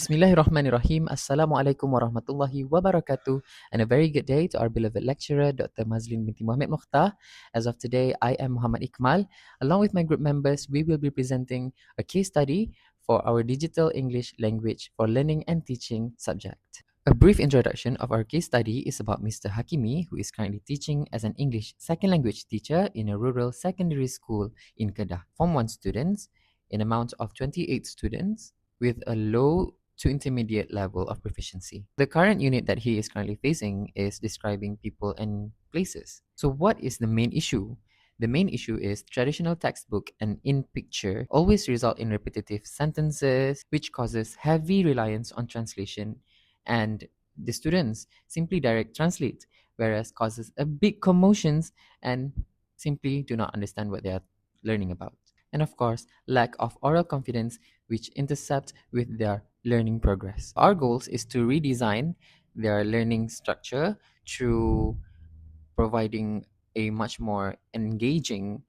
Bismillahirrahmanirrahim. Assalamualaikum warahmatullahi wabarakatuh. And a very good day to our beloved lecturer, Dr. Mazlin Binti Muhammad Mukhtar. As of today, I am Muhammad Iqmal. Along with my group members, we will be presenting a case study for our digital English language for learning and teaching subject. A brief introduction of our case study is about Mr. Hakimi, who is currently teaching as an English second language teacher in a rural secondary school in Kedah. Form 1 students, in amount of 28 students, with a low to intermediate level of proficiency. The current unit that he is currently facing is describing people and places. So what is the main issue? The main issue is traditional textbook and in picture always result in repetitive sentences, which causes heavy reliance on translation, and the students simply direct translate, whereas causes a big commotions and simply do not understand what they are learning about. And of course, lack of oral confidence, which intercept with their learning progress. Our goals is to redesign their learning structure through providing a much more engaging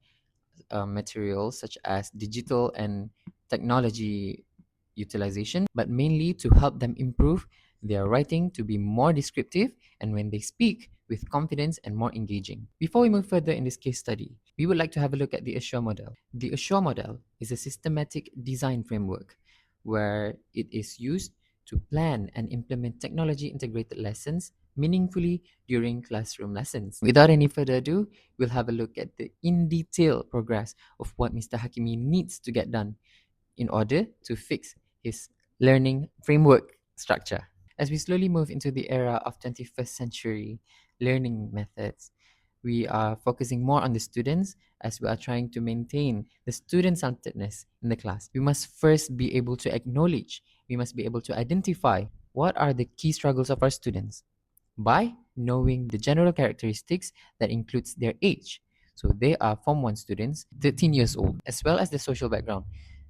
materials such as digital and technology utilization, but mainly to help them improve their writing to be more descriptive and when they speak with confidence and more engaging. Before we move further in this case study, we would like to have a look at the Assure model. The Assure model is a systematic design framework where it is used to plan and implement technology integrated lessons meaningfully during classroom lessons. Without any further ado, we'll have a look at the in detail progress of what Mr. Hakimi needs to get done in order to fix his learning framework structure. As we slowly move into the era of 21st century learning methods, we are focusing more on the students as we are trying to maintain the student-centeredness in the class. We must first be able to acknowledge, we must be able to identify what are the key struggles of our students by knowing the general characteristics that includes their age. So they are Form 1 students, 13 years old, as well as the social background.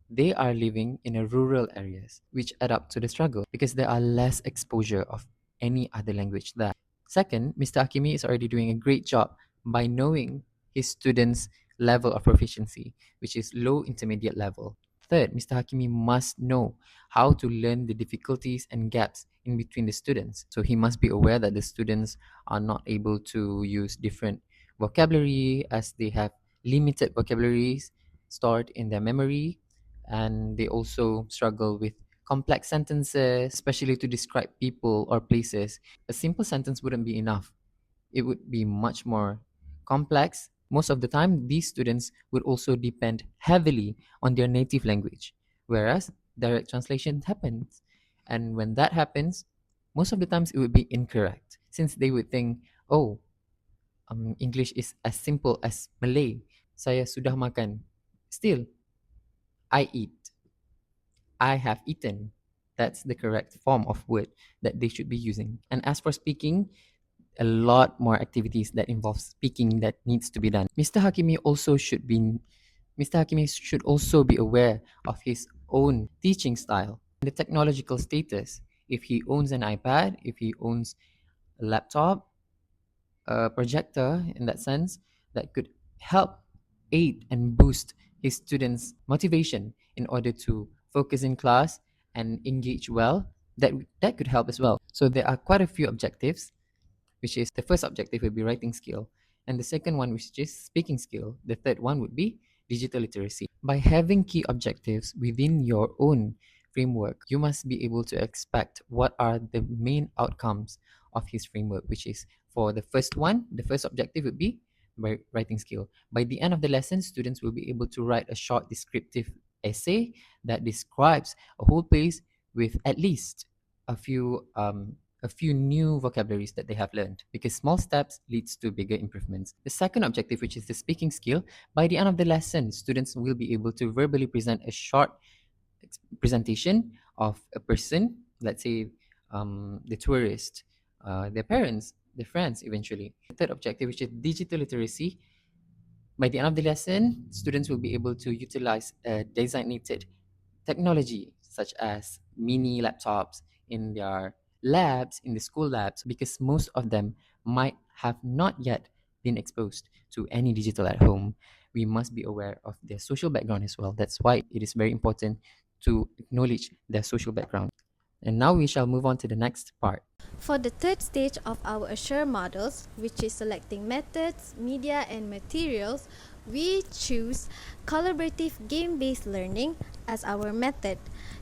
They are living in a rural areas, which add up to the struggle because there are less exposure of any other language there. Second, Mr. Hakimi is already doing a great job by knowing his students' level of proficiency, which is low intermediate level. Third, Mr. Hakimi must know how to learn the difficulties and gaps in between the students. So he must be aware that the students are not able to use different vocabulary as they have limited vocabularies stored in their memory, and they also struggle with complex sentences, especially to describe people or places. A simple sentence wouldn't be enough. It would be much more complex. Most of the time, these students would also depend heavily on their native language, whereas direct translation happens. And when that happens, most of the times it would be incorrect, since they would think, oh, English is as simple as Malay. Saya sudah makan. Still, I eat. I have eaten. That's the correct form of word that they should be using. And as for speaking, a lot more activities that involve speaking that needs to be done. Mr. Hakimi should also be aware of his own teaching style, the technological status. If he owns an iPad, if he owns a laptop, a projector in that sense, that could help aid and boost his students' motivation in order to focus in class and engage well, that could help as well. So there are quite a few objectives, which is the first objective would be writing skill, and the second one, which is speaking skill. The third one would be digital literacy. By having key objectives within your own framework, you must be able to expect what are the main outcomes of his framework, which is for the first one, the first objective would be writing skill. By the end of the lesson, students will be able to write a short descriptive essay that describes a whole place with at least a few new vocabularies that they have learned, because small steps leads to bigger improvements. The second objective, which is the speaking skill, by the end of the lesson, students will be able to verbally present a short presentation of a person, let's say the tourist, their parents, their friends eventually. The third objective, which is digital literacy, by the end of the lesson, students will be able to utilize a designated technology such as mini laptops in their labs, in the school labs, because most of them might have not yet been exposed to any digital at home. We must be aware of their social background as well. That's why it is very important to acknowledge their social background. And now we shall move on to the next part. For the third stage of our Assure models, which is selecting methods, media, and materials, we choose collaborative game-based learning as our method.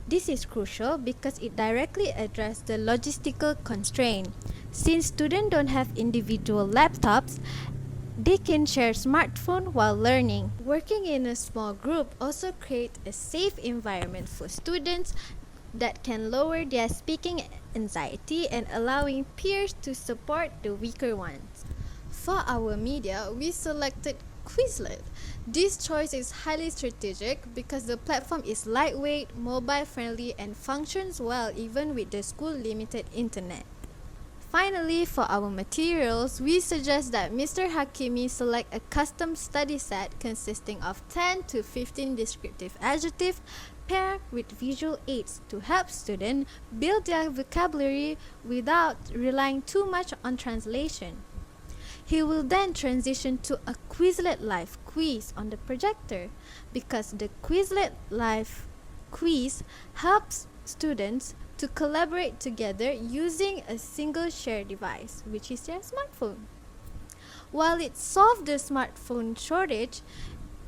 This is crucial because it directly addresses the logistical constraint. Since students don't have individual laptops, they can share smartphone while learning. Working in a small group also creates a safe environment for students that can lower their speaking anxiety and allowing peers to support the weaker ones. For our media, we selected Quizlet. This choice is highly strategic because the platform is lightweight, mobile friendly, and functions well even with the school limited internet. Finally, for our materials, we suggest that Mr. Hakimi select a custom study set consisting of 10 to 15 descriptive adjectives paired with visual aids to help students build their vocabulary without relying too much on translation. He will then transition to a Quizlet Live quiz on the projector because the Quizlet Live quiz helps students to collaborate together using a single shared device, which is their smartphone. While it solved the smartphone shortage,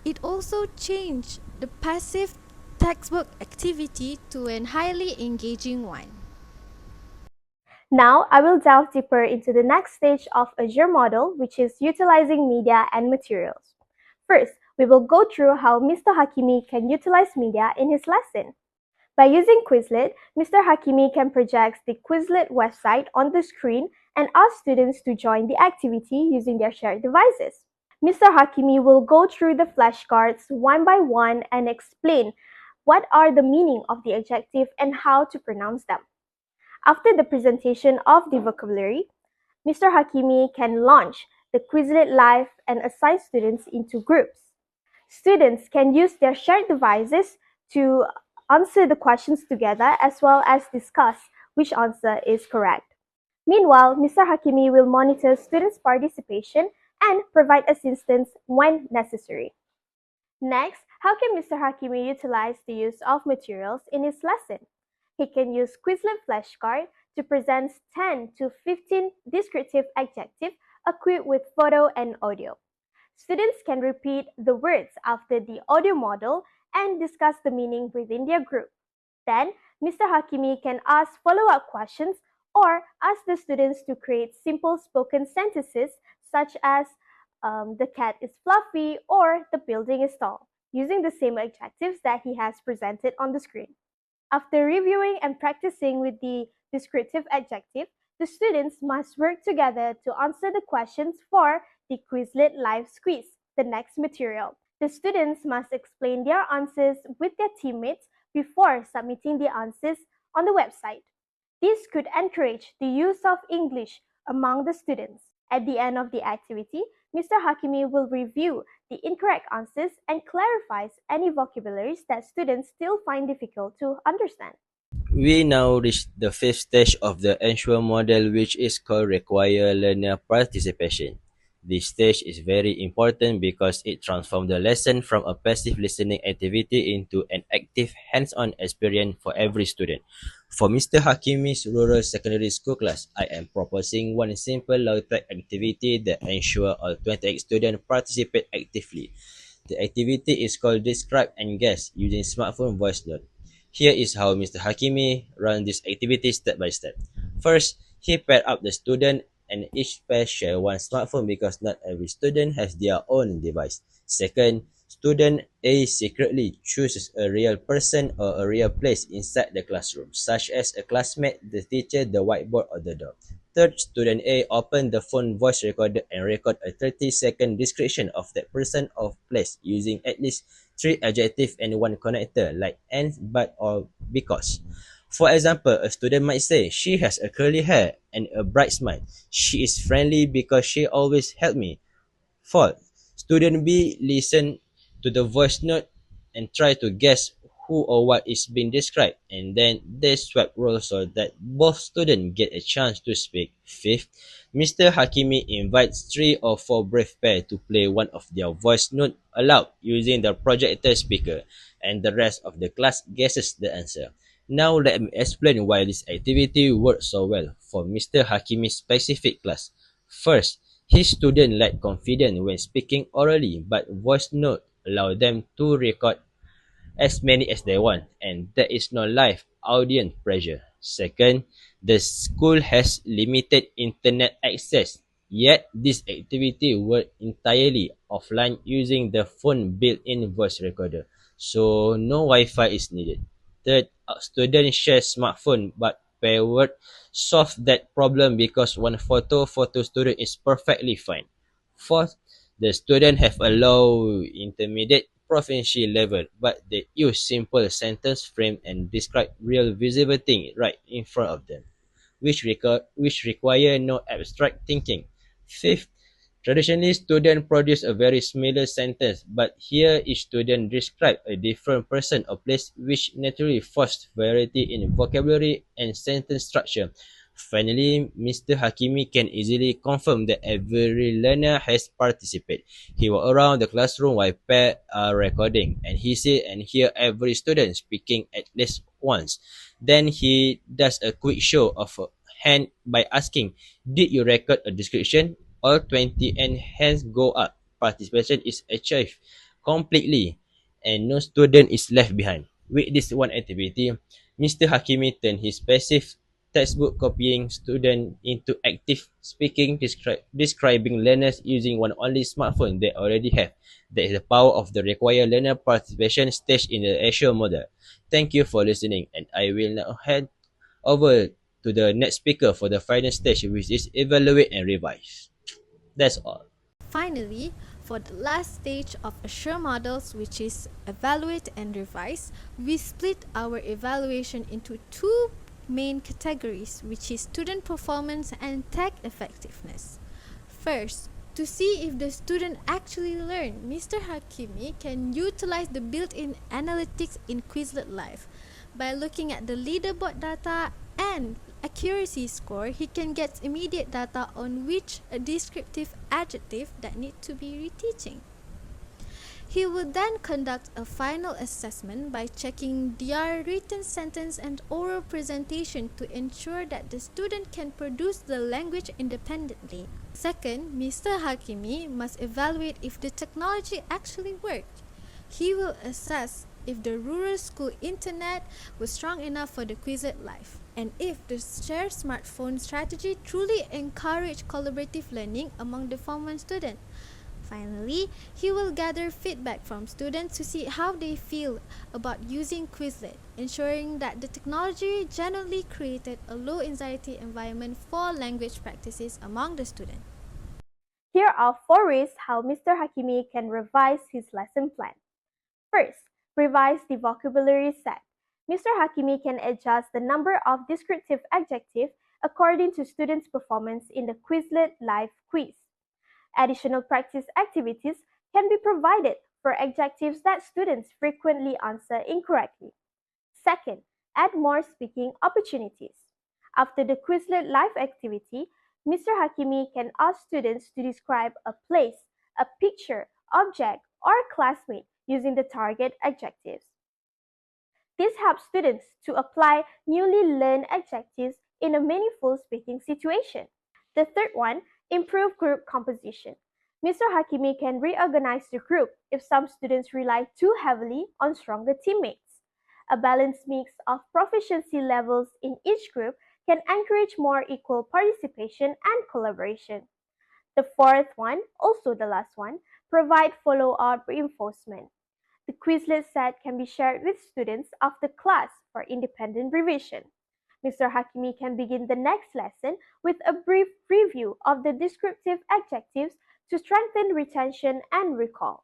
it also changed the passive textbook activity to an highly engaging one. Now, I will delve deeper into the next stage of Azure model, which is utilizing media and materials. First, we will go through how Mr. Hakimi can utilize media in his lesson. By using Quizlet, Mr. Hakimi can project the Quizlet website on the screen and ask students to join the activity using their shared devices. Mr. Hakimi will go through the flashcards one by one and explain what are the meaning of the adjective and how to pronounce them. After the presentation of the vocabulary, Mr. Hakimi can launch the Quizlet Live and assign students into groups. Students can use their shared devices to answer the questions together as well as discuss which answer is correct. Meanwhile, Mr. Hakimi will monitor students' participation and provide assistance when necessary. Next, how can Mr. Hakimi utilize the use of materials in his lesson? He can use Quizlet flashcard to present 10 to 15 descriptive adjectives equipped with photo and audio. Students can repeat the words after the audio model and discuss the meaning within their group. Then, Mr. Hakimi can ask follow-up questions or ask the students to create simple spoken sentences such as the cat is fluffy or the building is tall, using the same adjectives that he has presented on the screen. After reviewing and practicing with the descriptive adjective, the students must work together to answer the questions for the Quizlet Live quiz, the next material. The students must explain their answers with their teammates before submitting the answers on the website. This could encourage the use of English among the students. At the end of the activity, Mr. Hakimi will review the incorrect answers and clarifies any vocabularies that students still find difficult to understand. We now reach the fifth stage of the Ensure model, which is called Require Learner Participation. This stage is very important because it transforms the lesson from a passive listening activity into an active hands-on experience for every student. For Mr. Hakimi's rural secondary school class, I am proposing one simple low-tech activity that ensures all 28 students participate actively. The activity is called Describe and Guess using smartphone voice note. Here is how Mr. Hakimi runs this activity step by step. First, he paired up the student and each pair share one smartphone because not every student has their own device. Second, student A secretly chooses a real person or a real place inside the classroom, such as a classmate, the teacher, the whiteboard, or the door. Third, student A opened the phone voice recorder and record a 30-second description of that person or place using at least 3 adjectives and 1 connector like and, but, or because. For example, a student might say, she has a curly hair and a bright smile. She is friendly because she always helps me. Fourth, student B listen to the voice note and try to guess who or what is being described, and then they swap roles so that both students get a chance to speak. Fifth, Mr. Hakimi invites 3 or 4 brave pairs to play one of their voice note aloud using the projector speaker, and the rest of the class guesses the answer. Now let me explain why this activity works so well for Mr. Hakimi's specific class. First, his students lack confidence when speaking orally, but voice note allow them to record as many as they want, and there is no live audience pressure. Second, the school has limited internet access, yet this activity works entirely offline using the phone built-in voice recorder, so no Wi-Fi is needed. Third, students share smartphone, but password solve that problem because one photo student is perfectly fine. Fourth, the student have a low intermediate proficiency level, but they use simple sentence frame and describe real visible thing right in front of them, which require no abstract thinking. Fifth, traditionally students produce a very similar sentence, but here each student describe a different person or place, which naturally fosters variety in vocabulary and sentence structure. Finally, Mr. Hakimi can easily confirm that every learner has participated. He walked around the classroom while pairs are recording, and he see and hear every student speaking at least once. Then he does a quick show of a hand by asking, "Did you record a description?" All 20 and hands go up. Participation is achieved completely, and no student is left behind. With this one activity, Mr. Hakimi turned his passive textbook copying student into active speaking, describing learners using one only smartphone they already have. That is the power of the required learner participation stage in the actual model. Thank you for listening, and I will now hand over to the next speaker for the final stage, which is evaluate and revise. That's all. Finally, for the last stage of Assure models, which is evaluate and revise, we split our evaluation into two main categories, which is student performance and tech effectiveness. First, to see if the student actually learned, Mr. Hakimi can utilize the built-in analytics in Quizlet Live. By looking at the leaderboard data and accuracy score, he can get immediate data on which a descriptive adjective that need to be reteaching. He would then conduct a final assessment by checking their written sentence and oral presentation to ensure that the student can produce the language independently. Second, Mr. Hakimi must evaluate if the technology actually worked. He will assess if the rural school internet was strong enough for the Quizlet Live, and if the shared smartphone strategy truly encouraged collaborative learning among the Form 1 students. Finally, he will gather feedback from students to see how they feel about using Quizlet, ensuring that the technology generally created a low anxiety environment for language practices among the students. Here are 4 ways how Mr. Hakimi can revise his lesson plan. First, revise the vocabulary set. Mr. Hakimi can adjust the number of descriptive adjectives according to students' performance in the Quizlet Live quiz. Additional practice activities can be provided for adjectives that students frequently answer incorrectly. Second, add more speaking opportunities. After the Quizlet Live activity, Mr. Hakimi can ask students to describe a place, a picture, object, or classmate using the target adjectives. This helps students to apply newly learned adjectives in a meaningful speaking situation. The third one, improve group composition. Mr. Hakimi can reorganize the group if some students rely too heavily on stronger teammates. A balanced mix of proficiency levels in each group can encourage more equal participation and collaboration. The fourth one, also the last one, provide follow-up reinforcement. The Quizlet set can be shared with students after class for independent revision. Mr. Hakimi can begin the next lesson with a brief review of the descriptive adjectives to strengthen retention and recall.